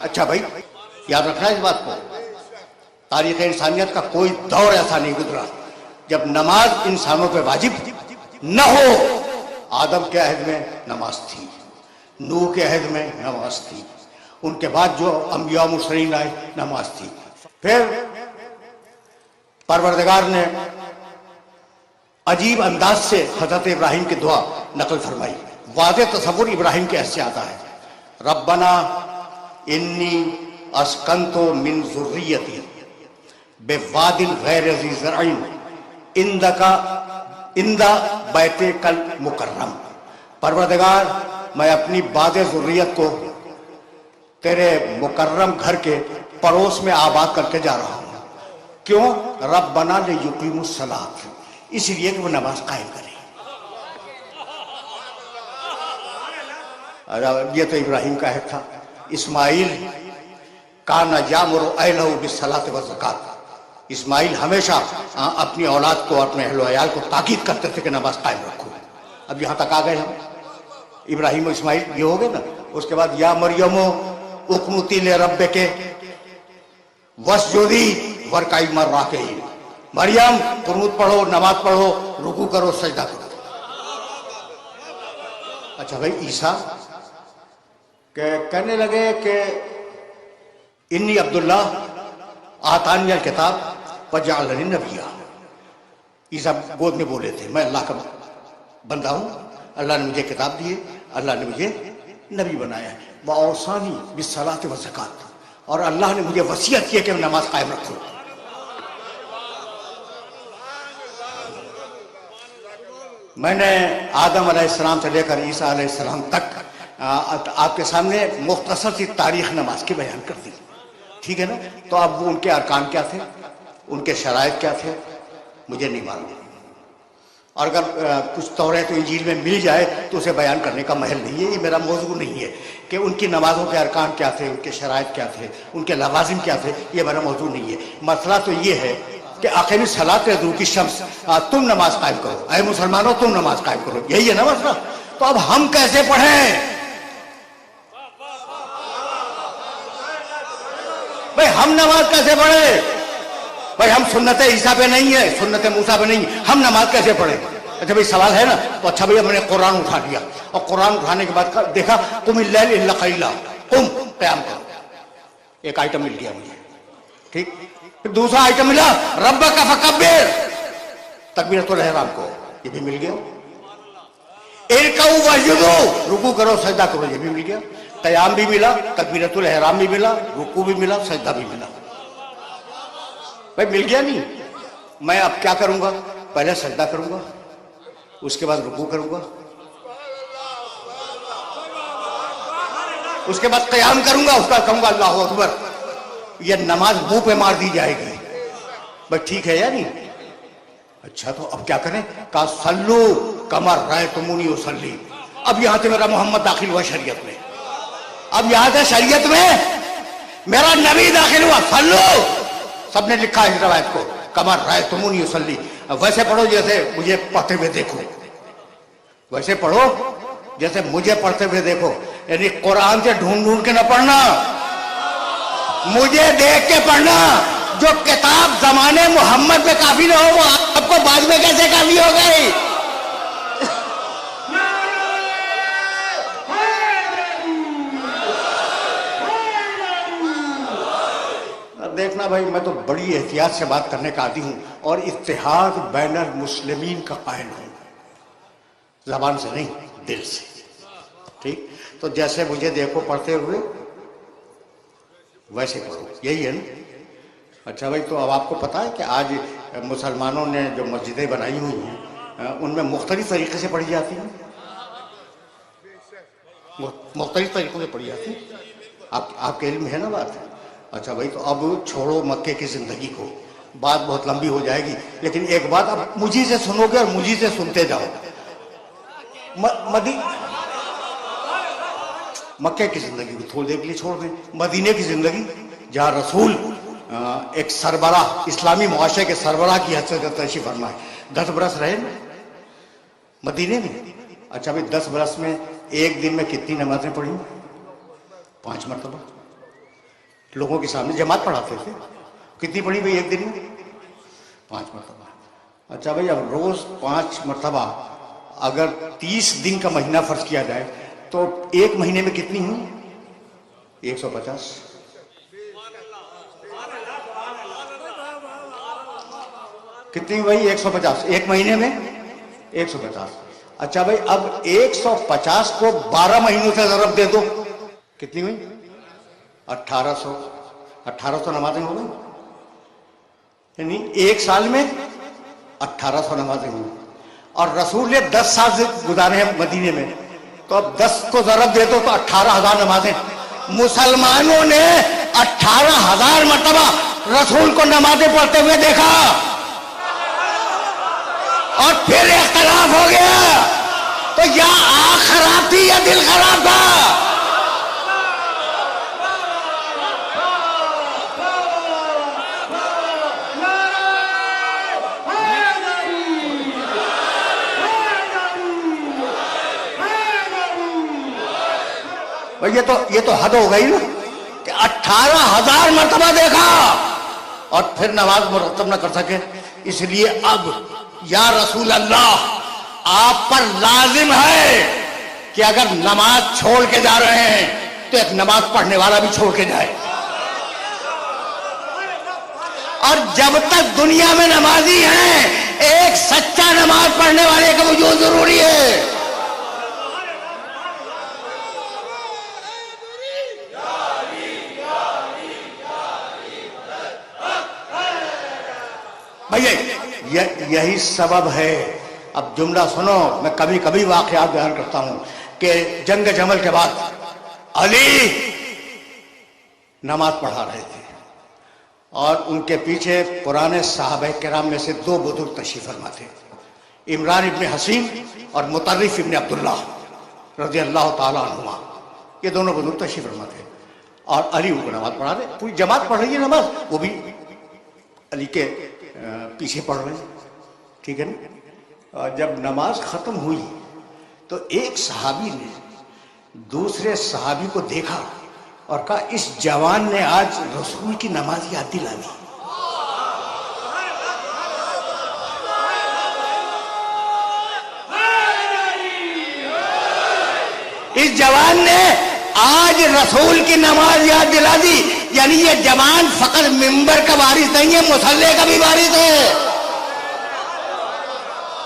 اچھا بھائی یاد رکھنا اس بات کو، تاریخ انسانیت کا کوئی دور ایسا نہیں گزرا جب نماز انسانوں پہ واجب نہ ہو۔ آدم کے عہد میں نماز تھی، نوح کے عہد میں نماز تھی، ان کے بعد جو انبیاء مرسلین آئے نماز تھی۔ پھر پروردگار نے عجیب انداز سے حضرت ابراہیم کی دعا نقل فرمائی۔ واضح تصور ابراہیم کے حصے آتا ہے، ربنا انی اسکنت من ذریتی بواد غیر ذی زرع عند بیتک المکرم۔ پروردگار میں اپنی باد ذریت کو تیرے مکرم گھر کے پڑوس میں آباد کر کے جا رہا ہوں۔ کیوں؟ ربنا لیقیموا الصلاۃ، اس لیے کہ وہ نماز قائم کریں۔ یہ تو ابراہیم کا عہد تھا۔ اسماعیل کان یامر اہلہ بالصلاۃ والزکوٰۃ، اسماعیل ہمیشہ اپنی اولاد کو، اپنے اہل و عیال کو تاکید کرتے تھے کہ نماز قائم رکھو۔ اب یہاں تک آ گئے ہم، ابراہیم و اسماعیل یہ ہو گئے نا۔ اس کے بعد یا مریم اقنتی لربک واسجدی وارکعی مع الراکعین، مریم قنوت پڑھو، نماز پڑھو، رکوع کرو، سجدہ کرو۔ اچھا بھائی عیسیٰ کہنے لگے کہ انی عبداللہ آتانی الکتاب وجعلنی نبیا۔ عیسیٰ گود میں بولے تھے میں اللہ کا بندہ ہوں، اللہ نے مجھے کتاب دی ہے، اللہ نے مجھے نبی بنایا ہے، وَأَوْصَانِي بِالصَّلَاةِ وَالزَّكَاةِ، اور اللہ نے مجھے وصیت کی کہ میں نماز قائم رکھوں۔ میں نے آدم علیہ السلام سے لے کر عیسیٰ علیہ السلام تک آپ کے سامنے مختصر سی تاریخ نماز کی بیان کر دی، ٹھیک ہے نا؟ تو اب ان کے ارکان کیا تھے، ان کے شرائط کیا تھے، مجھے نہیں معلوم، اور اگر کچھ توریت و انجیل میں مل جائے تو اسے بیان کرنے کا محل نہیں ہے۔ یہ میرا موضوع نہیں ہے کہ ان کی نمازوں کے ارکان کیا تھے، ان کے شرائط کیا تھے، ان کے لوازم کیا تھے، یہ میرا موضوع نہیں ہے۔ مسئلہ تو یہ ہے کہ اقیموا الصلاۃ لدلوک الشمس، تم نماز قائم کرو، اے مسلمانوں تم نماز قائم کرو، یہی ہے نا مسئلہ۔ تو اب ہم کیسے پڑھیں بھائی؟ ہم نماز کیسے پڑھیں بھائی؟ ہم سنت عیسیٰ پہ نہیں ہے، سنت موسیٰ پہ نہیں، ہم نماز کیسے پڑھیں؟ اچھا بھائی سوال ہے نا، تو اچھا بھائی ہم نے قرآن اٹھا لیا، اور قرآن اٹھانے کے بعد دیکھا قم اللیل الا قلیلا، قم قیام کرو، ایک آئٹم مل گیا مجھے، ٹھیک۔ پھر دوسرا آئٹم ملا ربک فکبر، تکبیرۃ الاحرام کو، یہ بھی مل گیا۔ ارکعوا واسجدوا، رکوع کرو سجدہ کرو، یہ بھی مل گیا۔ قیام بھی ملا، تکبیرۃ الاحرام بھی ملا، رکوع بھی ملا، سجدہ بھی ملا۔ بھائی مل گیا نہیں؟ میں اب کیا کروں گا؟ پہلے سجدہ کروں گا، اس کے بعد رکوع کروں گا، اس کے بعد قیام کروں گا، اس کا کہوں گا اللہ اکبر۔ یہ نماز منہ پہ مار دی جائے گی بھائی، ٹھیک ہے یا نہیں؟ اچھا تو اب کیا کریں؟ کہا صلو کما رأیتمونی اصلی۔ اب یہاں سے میرا محمد داخل ہوا شریعت میں، اب یہاں سے شریعت میں میرا نبی داخل ہوا، صلو، سب نے لکھا ہے اس روایت کو، کما رأیتمونی اصلی، ویسے پڑھو جیسے مجھے پڑھتے ہوئے دیکھو، ویسے پڑھو جیسے مجھے پڑھتے ہوئے دیکھو، یعنی قرآن سے ڈھونڈ ڈھونڈ کے نہ پڑھنا، مجھے دیکھ کے پڑھنا۔ جو کتاب زمانے محمد میں کافی نہ ہو وہ آپ کو بعد میں کیسے کافی ہو گئی؟ دیکھنا بھائی میں تو بڑی احتیاط سے بات کرنے کا عادی ہوں، اور اتحاد بین المسلمین کا قائل ہوں، زبان سے نہیں دل سے، ٹھیک۔ تو جیسے مجھے دیکھو پڑھتے ہوئے ویسے پڑھو، یہی ہے نا؟ اچھا بھائی تو اب آپ کو پتا ہے کہ آج مسلمانوں نے جو مسجدیں بنائی ہوئی ہیں ان میں مختلف طریقے سے پڑھی جاتی ہیں، مختلف طریقوں سے پڑھی جاتی ہیں، آپ کے علم ہے نا بات؟ اچھا بھائی تو اب چھوڑو مکے کی زندگی کو، بات بہت لمبی ہو جائے گی، لیکن ایک بات اب مجھے سے سنو گے اور مجھے سے سنتے جاؤ۔ مکے کی زندگی کو تھوڑی دیر کے لیے چھوڑ دیں، مدینے کی زندگی جہاں رسول ایک سربراہ، اسلامی معاشرے کے سربراہ کی حیثیت سے تشریف فرما ہے، 10 برس رہے نا مدینے میں۔ اچھا بھائی 10 برس میں ایک دن میں کتنی نمازیں پڑھی؟ 5 مرتبہ۔ لوگوں کے سامنے جماعت پڑھاتے تھے. کتنی پڑھی بھائی ایک دن میں؟ 5 مرتبہ. اچھا بھائی اب روز 5 مرتبہ اگر 30 دن کا مہینہ فرض کیا جائے تو ایک مہینے میں کتنی ہوئی؟ 150. کتنی بھائی؟ 150 ایک مہینے میں 150. اچھا بھائی اب 150 کو 12 مہینوں سے ضرب دے دو, کتنی ہوئی؟ 1800. 1800 نمازیں ہو گئی, یعنی ایک سال میں 1800 نمازیں ہوئی. اور رسول نے 10 سال سے گزارے ہیں مدینے میں, تو اب 10 کو ضرب دے دو تو 18,000 نمازیں. مسلمانوں نے 18,000 مرتبہ رسول کو نمازیں پڑھتے ہوئے دیکھا, اور پھر اختلاف ہو گیا. تو یا آنکھ خراب تھی یا دل خراب تھا. یہ تو حد ہو گئی نا کہ 18,000 مرتبہ دیکھا اور پھر نماز مرتب نہ کر سکے. اس لیے اب یا رسول اللہ آپ پر لازم ہے کہ اگر نماز چھوڑ کے جا رہے ہیں تو ایک نماز پڑھنے والا بھی چھوڑ کے جائے. اور جب تک دنیا میں نمازی ہیں ایک سچا نماز پڑھنے والے کا وجود ضروری ہے. یہی سبب ہے. اب جملہ سنو, میں کبھی کبھی واقعات بیان کرتا ہوں کہ جنگ جمل کے بعد علی نماز پڑھا رہے تھے اور ان کے پیچھے پرانے صحابہ کرام میں سے 2 بزرگ تشریف فرما تھے, عمران ابن حسین اور مطرف ابن عبداللہ رضی اللہ تعالیٰ عنہما. یہ دونوں بزرگ تشریف فرما تھے اور علی ان کو نماز پڑھا رہے. پوری جماعت پڑھ رہی ہے نماز, وہ بھی علی کے پیچھے پڑھ رہے ہیں, ٹھیک ہے نا. جب نماز ختم ہوئی تو ایک صحابی نے دوسرے صحابی کو دیکھا اور کہا اس جوان نے آج رسول کی نماز یاد دلا دی. اس جوان نے آج رسول کی نماز یاد دلا دی. یعنی یہ جوان فقط منبر کا وارث نہیں ہے, مصلی کا بھی وارث ہے.